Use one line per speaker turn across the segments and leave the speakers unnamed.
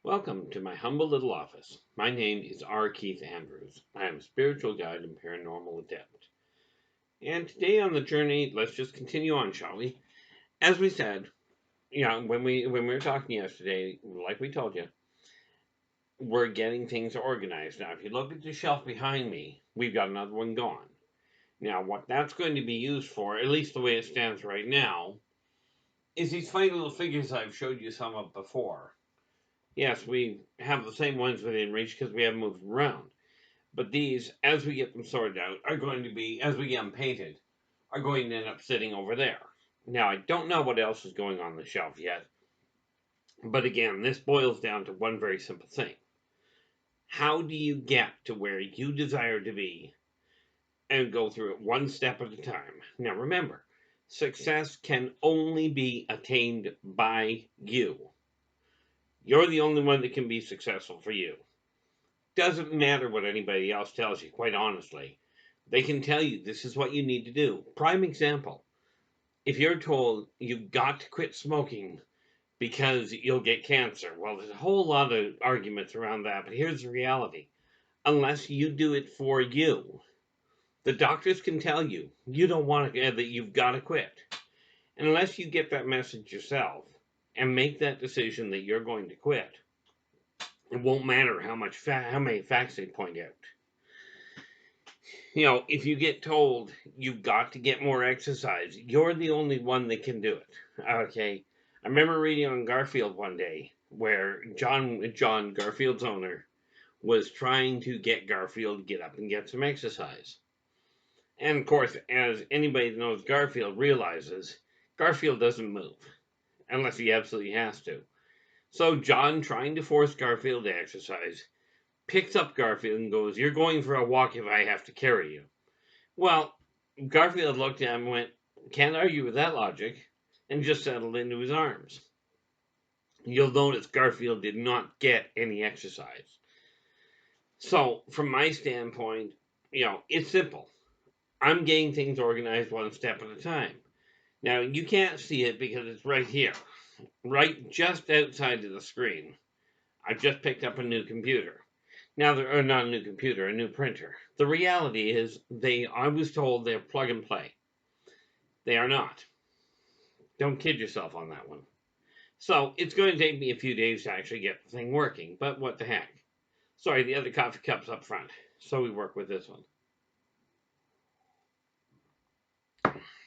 Welcome to my humble little office. My name is R. Keith Andrews. I am a spiritual guide and paranormal adept. And today on the journey, let's just continue on, shall we? As we said, when we were talking yesterday, like we told you, we're getting things organized. Now, if you look at the shelf behind me, we've got another one gone. Now, what that's going to be used for, at least the way it stands right now, is these funny little figures I've showed you some of before. Yes, we have the same ones within reach because we haven't moved them around. But these, as we get them sorted out, are going to be, as we get them painted, are going to end up sitting over there. Now, I don't know what else is going on the shelf yet. But again, this boils down to one very simple thing. How do you get to where you desire to be and go through it one step at a time? Now, remember, success can only be attained by you. You're the only one that can be successful for you. Doesn't matter what anybody else tells you, quite honestly. They can tell you this is what you need to do. Prime example, if you're told you've got to quit smoking because you'll get cancer, well, there's a whole lot of arguments around that, but here's the reality. Unless you do it for you, the doctors can tell you you don't want to, that you've got to quit. And unless you get that message yourself and make that decision that you're going to quit, it won't matter how many facts they point out. If you get told you've got to get more exercise, you're the only one that can do it. Okay. I remember reading on Garfield one day where John Garfield's owner was trying to get Garfield to get up and get some exercise. And of course, as anybody that knows Garfield realizes, Garfield doesn't move unless he absolutely has to. So John, trying to force Garfield to exercise, picks up Garfield and goes, "You're going for a walk if I have to carry you." Well, Garfield looked at him and went, "Can't argue with that logic," and just settled into his arms. You'll notice Garfield did not get any exercise. So, from my standpoint, it's simple. I'm getting things organized one step at a time. Now, you can't see it because it's right here, right just outside of the screen. I've just picked up a new computer. Now, they're not a new computer, a new printer. The reality is, I was told they're plug and play. They are not. Don't kid yourself on that one. So, it's going to take me a few days to actually get the thing working, but what the heck. Sorry, the other coffee cup's up front, so we work with this one.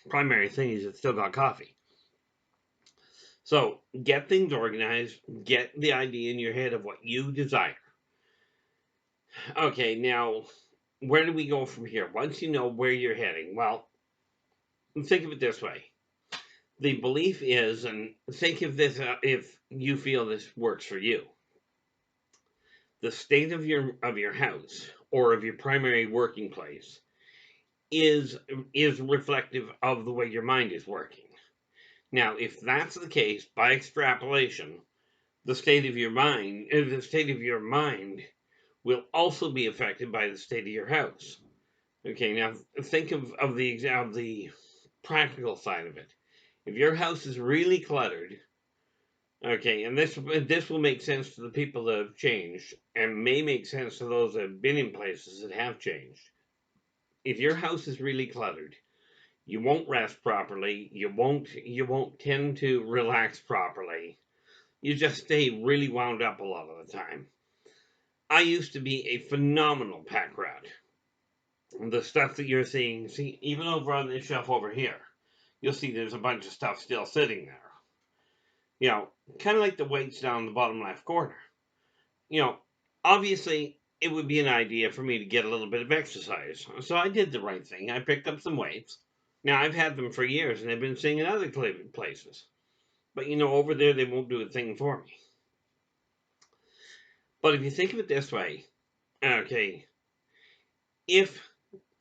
Primary thing is it's still got coffee. So, get things organized, get the idea in your head of what you desire. Okay, now, where do we go from here? Once you know where you're heading, well, think of it this way. The belief is, and think of this if you feel this works for you. The state of your house or of your primary working place is reflective of the way your mind is working. Now, if that's the case, by extrapolation, the state of your mind will also be affected by the state of your house. Okay, now think of the practical side of it. If your house is really cluttered, okay, and this will make sense to the people that have changed, and may make sense to those that have been in places that have changed. If your house is really cluttered, you won't rest properly. You won't tend to relax properly. You just stay really wound up a lot of the time. I used to be a phenomenal pack rat. The stuff that you're seeing, even over on this shelf over here, you'll see there's a bunch of stuff still sitting there. Kind of like the weights down the bottom left corner. Obviously, it would be an idea for me to get a little bit of exercise. So I did the right thing. I picked up some weights. Now, I've had them for years, and I've been seeing in other places. But, over there, they won't do a thing for me. But if you think of it this way, okay, if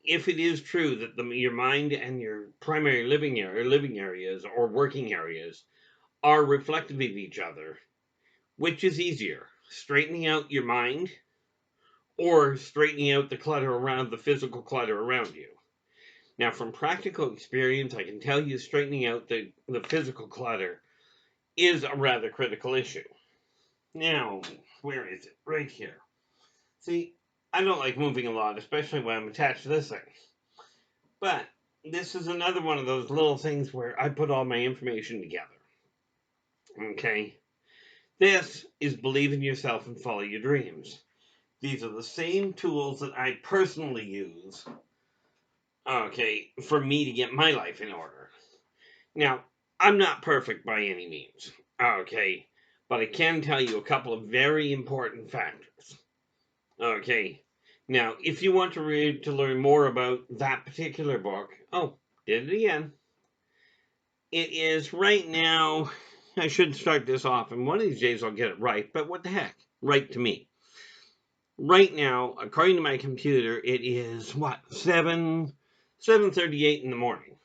it is true that your mind and your primary living areas or working areas are reflective of each other, which is easier, straightening out your mind or straightening out the physical clutter around you? Now, from practical experience, I can tell you straightening out the physical clutter is a rather critical issue. Now, where is it? Right here. See, I don't like moving a lot, especially when I'm attached to this thing. But this is another one of those little things where I put all my information together. Okay? This is believe in yourself and follow your dreams. These are the same tools that I personally use, okay, for me to get my life in order. Now, I'm not perfect by any means, okay, but I can tell you a couple of very important factors. Okay, now if you want to learn more about that particular book, oh, did it again. It is right now. I should start this off, and one of these days I'll get it right. But what the heck? Right to me. Right now, according to my computer, it is what 7:38 in the morning.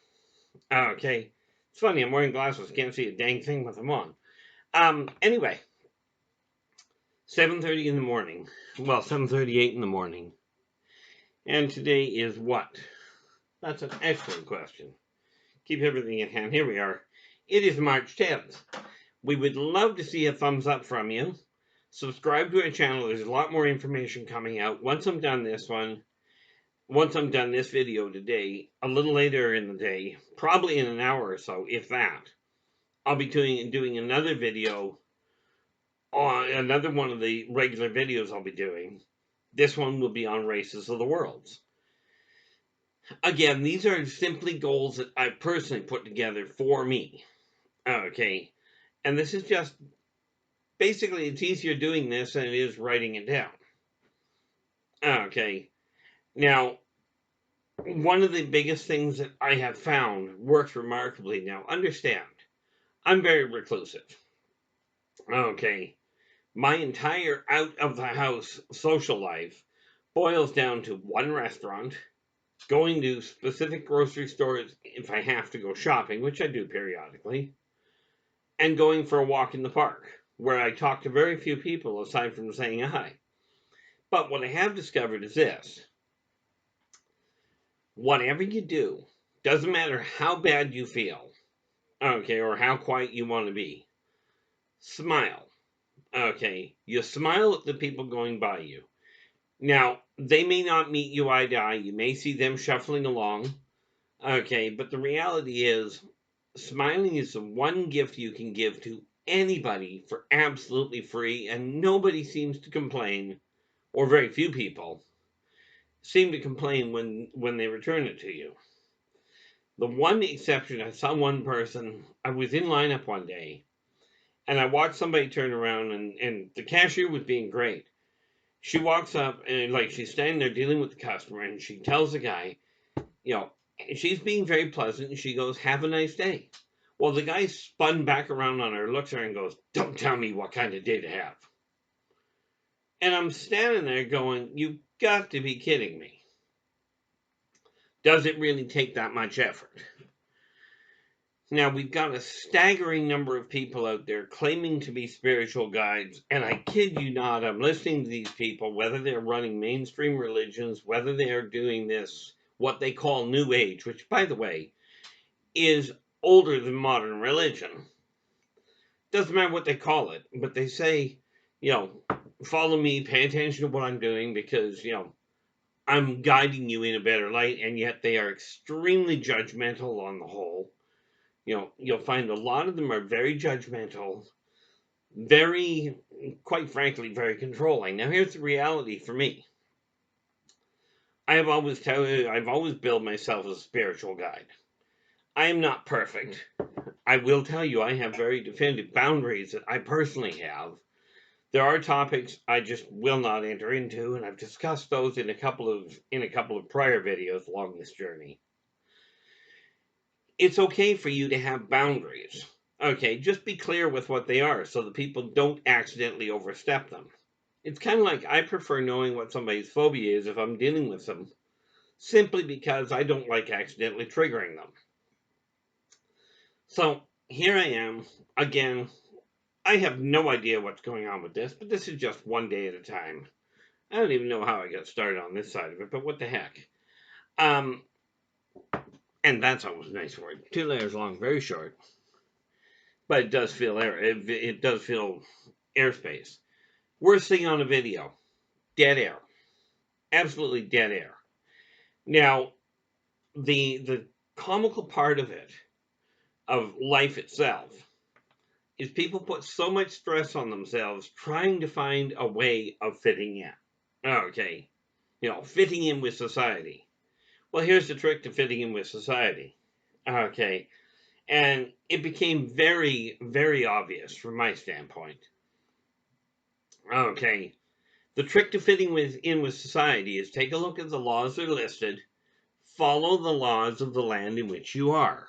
Okay, it's funny. I'm wearing glasses, can't see a dang thing with them on. Anyway, 7:30 in the morning. Well, 7:38 in the morning. And today is what? That's an excellent question. Keep everything in hand. Here we are. It is March 10th. We would love to see a thumbs up from you. Subscribe to our channel. There's a lot more information coming out. Once I'm done this video today, a little later in the day, probably in an hour or so, if that, I'll be doing another video on another one of the regular videos I'll be doing. This one will be on races of the worlds. Again, these are simply goals that I personally put together for me. Okay. And this is just, basically, it's easier doing this than it is writing it down. Okay. Now, one of the biggest things that I have found works remarkably. Now, understand, I'm very reclusive. Okay. My entire out of the house social life boils down to one restaurant, going to specific grocery stores if I have to go shopping, which I do periodically, and going for a walk in the park, where I talk to very few people aside from saying hi. But what I have discovered is this. Whatever you do, doesn't matter how bad you feel, okay, or how quiet you want to be, smile. Okay, you smile at the people going by you. Now, they may not meet you eye to eye. You may see them shuffling along. Okay, but the reality is, smiling is the one gift you can give to anybody for absolutely free, and nobody seems to complain, or very few people seem to complain when they return it to you. The one exception, I saw one person, I was in lineup one day, and I watched somebody turn around, and the cashier was being great. She walks up, and like she's standing there dealing with the customer, and she tells the guy, you know, she's being very pleasant, and she goes, "Have a nice day." Well, the guy spun back around on her, looks at her, and goes, "Don't tell me what kind of day to have." And I'm standing there going, "You've got to be kidding me. Does it really take that much effort?" Now, we've got a staggering number of people out there claiming to be spiritual guides, and I kid you not, I'm listening to these people, whether they're running mainstream religions, whether they're doing this, what they call New Age, which, by the way, is older than modern religion. Doesn't matter what they call it, but they say, follow me, pay attention to what I'm doing, because, I'm guiding you in a better light, and yet they are extremely judgmental on the whole. You'll find a lot of them are very judgmental, very, quite frankly, very controlling. Now, here's the reality for me. I've always billed myself as a spiritual guide. I am not perfect. I will tell you, I have very definitive boundaries that I personally have. There are topics I just will not enter into, and I've discussed those in a couple of prior videos along this journey. It's okay for you to have boundaries. Okay, just be clear with what they are so that people don't accidentally overstep them. It's kind of like I prefer knowing what somebody's phobia is if I'm dealing with them, simply because I don't like accidentally triggering them. So here I am, again. I have no idea what's going on with this, but this is just one day at a time. I don't even know how I got started on this side of it, but what the heck. And that's always a nice word. 2 layers long, very short. But it does feel airspace. Worst thing on a video, dead air. Absolutely dead air. Now, the comical part of it, of life itself, is people put so much stress on themselves trying to find a way of fitting in. Okay, fitting in with society. Well, here's the trick to fitting in with society. Okay, and it became very, very obvious from my standpoint. Okay, the trick to fitting in with society is take a look at the laws that are listed, follow the laws of the land in which you are.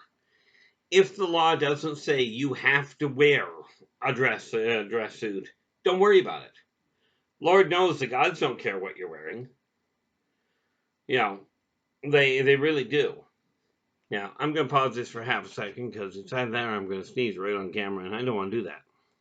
If the law doesn't say you have to wear a dress suit, don't worry about it. Lord knows the gods don't care what you're wearing. They really do. Now, I'm going to pause this for half a second because it's either there or I'm going to sneeze right on camera, and I don't want to do that.